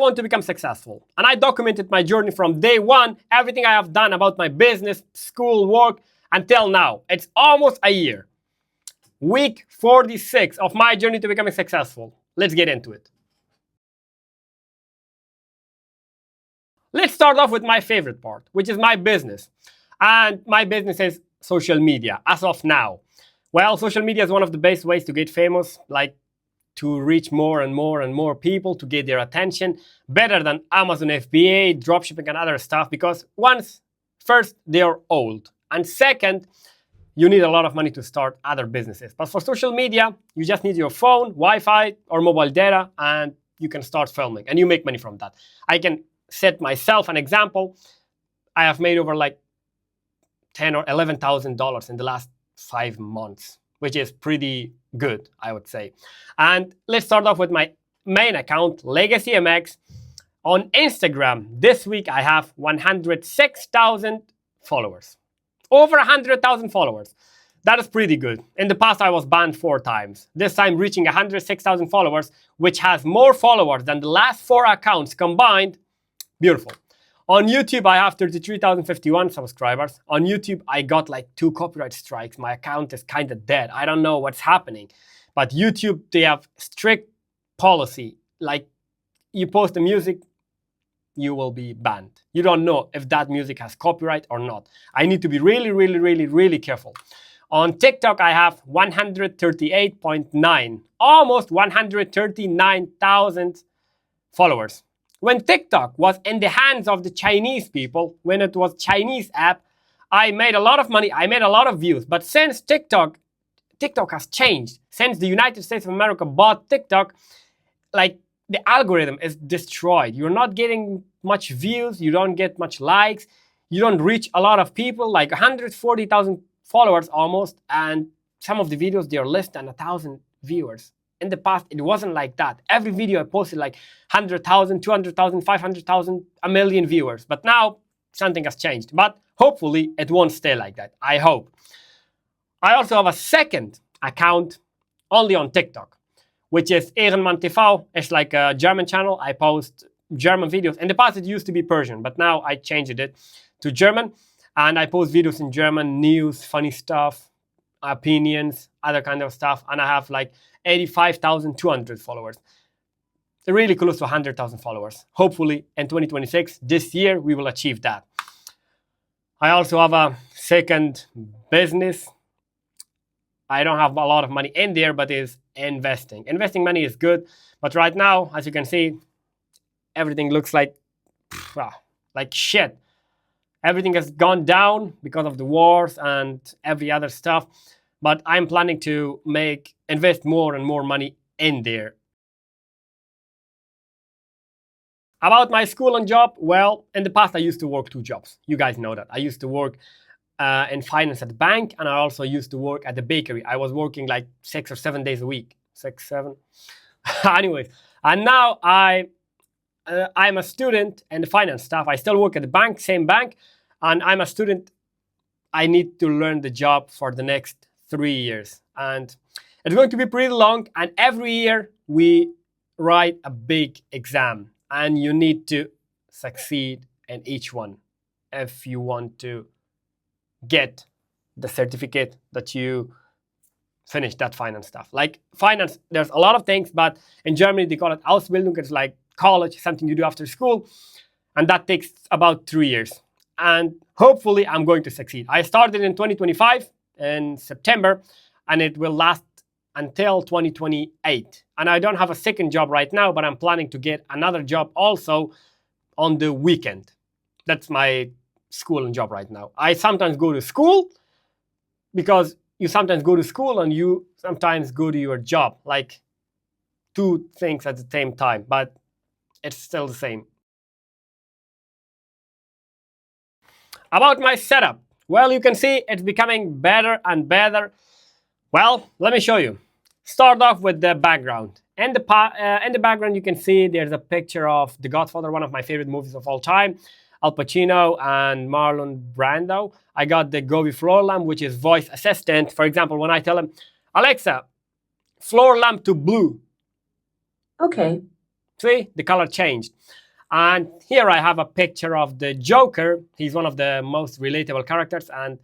want to become successful. And I documented my journey from day one, everything I have done about my business, school, work, until now. It's almost a year. Week 46 of my journey to becoming successful. Let's get into it. Let's start off with my favorite part, which is my business. And my business is social media, as of now. Well, social media is one of the best ways to get famous, like to reach more and more and more people, to get their attention, better than Amazon FBA, dropshipping, and other stuff, because first, they are old, and second, you need a lot of money to start other businesses. But for social media, you just need your phone, Wi-Fi, or mobile data, and you can start filming, and you make money from that. I can set myself an example. I have made over like $10,000 or $11,000 in the last 5 months, which is pretty good, I would say. And let's start off with my main account, Legacy MX. On Instagram, this week I have 106,000 followers. Over 100,000 followers. That is pretty good. In the past, I was banned 4 times. This time reaching 106,000 followers, which has more followers than the last 4 accounts combined. Beautiful. On YouTube, I have 33,051 subscribers. On YouTube, I got like 2 copyright strikes. My account is kind of dead. I don't know what's happening. But YouTube, they have strict policy. Like, you post the music, you will be banned. You don't know if that music has copyright or not. I need to be really, really, really, really careful. On TikTok, I have 138.9, almost 139,000 followers. When TikTok was in the hands of the Chinese people, when it was Chinese app, I made a lot of money, I made a lot of views. But since TikTok has changed. Since the United States of America bought TikTok, like, the algorithm is destroyed. You're not getting much views, you don't get much likes, you don't reach a lot of people, like 140,000 followers almost, and some of the videos, they are less than 1,000 viewers. In the past, it wasn't like that. Every video I posted like 100,000, 200,000, 500,000, a million viewers. But now, something has changed. But hopefully, it won't stay like that. I hope. I also have a second account only on TikTok, which is Ehrenmann TV. It's like a German channel. I post German videos. In the past, it used to be Persian, but now I changed it to German. And I post videos in German, news, funny stuff, opinions, other kind of stuff. And I have like 85,200 followers. Really close to 100,000 followers. Hopefully, in 2026, this year, we will achieve that. I also have a second business. I don't have a lot of money in there, but it's investing. Investing money is good, but right now, as you can see, everything looks like shit. Everything has gone down because of the wars and every other stuff, but I'm planning to invest more and more money in there. About my school and job, well, in the past I used to work 2 jobs. You guys know that. I used to work in finance at the bank, and I also used to work at the bakery. I was working like 6 or 7 days a week. 6, 7. Anyways, and now I'm a student in the finance staff. I still work at the bank, same bank, and I'm a student. I need to learn the job for the next 3 years. And it's going to be pretty long, and every year we write a big exam, and you need to succeed in each one if you want to get the certificate that you finish that finance stuff. Like finance, there's a lot of things, but in Germany they call it Ausbildung. It's like college, something you do after school, and that takes about 3 years. And hopefully I'm going to succeed. I started in 2025 in September, and it will last until 2028. And I don't have a second job right now, but I'm planning to get another job also on the weekend. That's my school and job right now. I sometimes go to school, because you sometimes go to school and you sometimes go to your job, like 2 things at the same time, but it's still the same. About my setup, well, you can see it's becoming better and better. Well, let me show you. Start off with the background. In the background, you can see there's a picture of The Godfather, one of my favorite movies of all time. Al Pacino and Marlon Brando. I got the Govee floor lamp, which is voice assistant. For example, when I tell him, Alexa, floor lamp to blue. Okay. See, the color changed. And here I have a picture of the Joker. He's one of the most relatable characters, and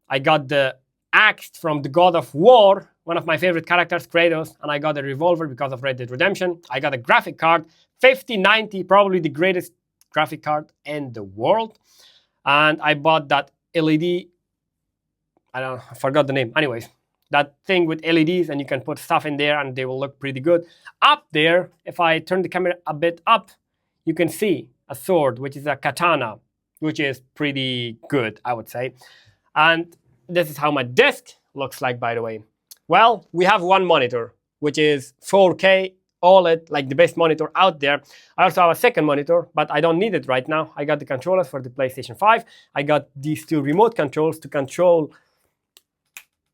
I got the axe from the God of War, one of my favorite characters, Kratos, and I got a revolver because of Red Dead Redemption. I got a graphic card, 5090, probably the greatest graphic card in the world. And I bought that LED, I forgot the name. Anyways, that thing with LEDs, and you can put stuff in there and they will look pretty good. Up there, if I turn the camera a bit up, you can see a sword, which is a katana, which is pretty good, I would say. And this is how my desk looks like, by the way. Well, we have one monitor, which is 4K OLED, like the best monitor out there. I also have a second monitor, but I don't need it right now. I got the controllers for the PlayStation 5. I got these two remote controls to control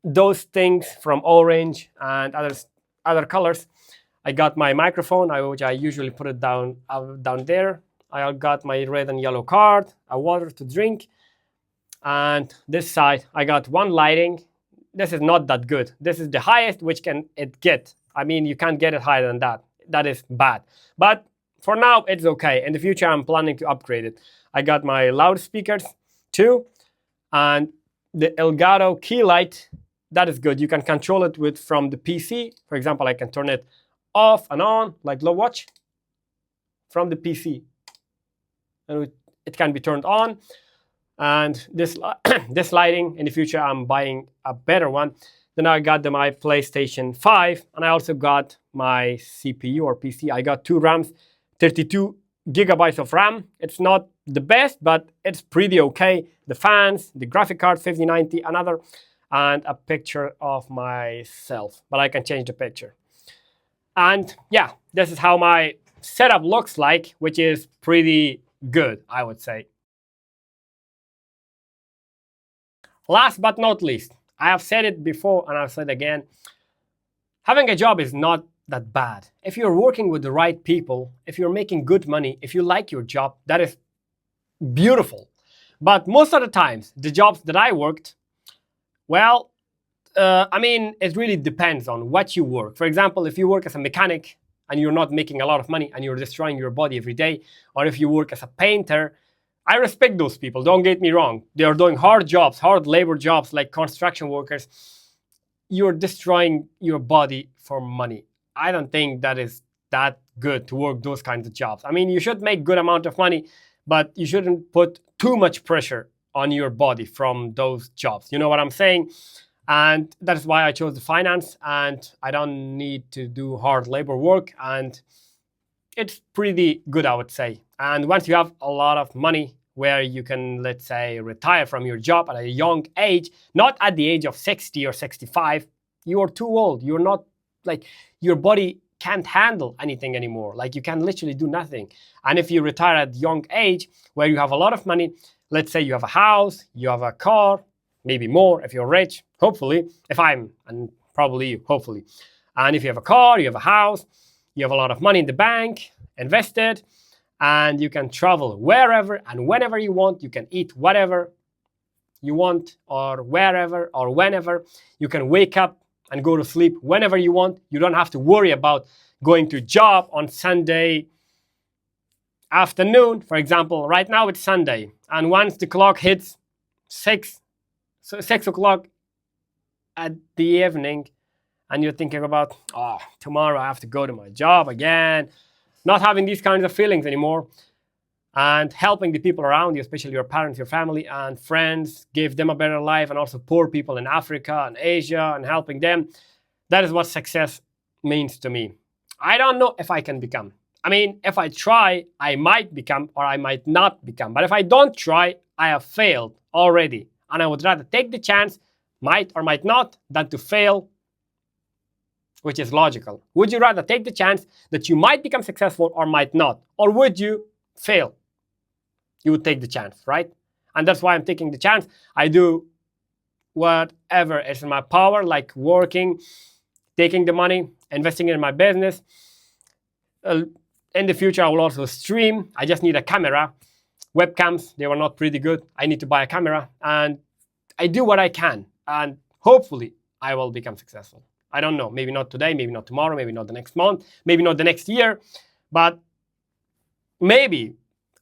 those things from Orange and other colors. I got my microphone, which I usually put it down there. I got my red and yellow card, a water to drink. And this side, I got one lighting. This is not that good. This is the highest which can it get. I mean, you can't get it higher than that. That is bad. But for now, it's okay. In the future, I'm planning to upgrade it. I got my loudspeakers too. And the Elgato key light, that is good. You can control it from the PC. For example, I can turn it off and on, like low watch, from the PC. And it can be turned on. And this lighting, in the future, I'm buying a better one. Then I got my PlayStation 5, and I also got my CPU or PC. I got 2 RAMs, 32 gigabytes of RAM. It's not the best, but it's pretty okay. The fans, the graphic card, 5090, another, and a picture of myself. But I can change the picture. And yeah, this is how my setup looks like, which is pretty good, I would say. Last but not least, I have said it before and I've said it again, having a job is not that bad. If you're working with the right people, if you're making good money, if you like your job, that is beautiful. But most of the times, the jobs that I worked, well, I mean, it really depends on what you work. For example, if you work as a mechanic and you're not making a lot of money and you're destroying your body every day, or if you work as a painter, I respect those people, don't get me wrong. They are doing hard jobs, hard labor jobs like construction workers. You're destroying your body for money. I don't think that is that good to work those kinds of jobs. I mean, you should make good amount of money, but you shouldn't put too much pressure on your body from those jobs. You know what I'm saying? And that's why I chose the finance, and I don't need to do hard labor work, and it's pretty good, I would say. And once you have a lot of money where you can, let's say, retire from your job at a young age, not at the age of 60 or 65, you are too old. You're not, like, your body can't handle anything anymore. Like, you can literally do nothing. And if you retire at young age where you have a lot of money, let's say you have a house, you have a car, maybe more if you're rich, hopefully, and probably you, hopefully. And if you have a car, you have a house, you have a lot of money in the bank, invested, and you can travel wherever and whenever you want. You can eat whatever you want, or wherever or whenever. You can wake up and go to sleep whenever you want. You don't have to worry about going to job on Sunday afternoon. For example, right now it's Sunday, and once the clock hits 6 o'clock at the evening, and you're thinking about, oh, tomorrow I have to go to my job again, not having these kinds of feelings anymore, and helping the people around you, especially your parents, your family, and friends, give them a better life, and also poor people in Africa and Asia, and helping them. That is what success means to me. I don't know if I can become. I mean, if I try, I might become, or I might not become. But if I don't try, I have failed already. And I would rather take the chance, might or might not, than to fail, which is logical. Would you rather take the chance that you might become successful or might not? Or would you fail? You would take the chance, right? And that's why I'm taking the chance. I do whatever is in my power, like working, taking the money, investing in my business. In the future, I will also stream. I just need a camera. Webcams, they were not pretty good. I need to buy a camera. And I do what I can. And hopefully, I will become successful. I don't know, maybe not today, maybe not tomorrow, maybe not the next month, maybe not the next year, But maybe,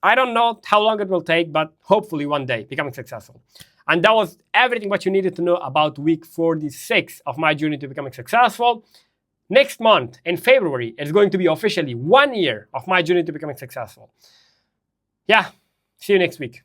I don't know how long it will take, but hopefully one day becoming successful. And that was everything what you needed to know about week 46 of my journey to becoming successful. Next month, in February, it's going to be officially 1 year of my journey to becoming successful. Yeah, see you next week.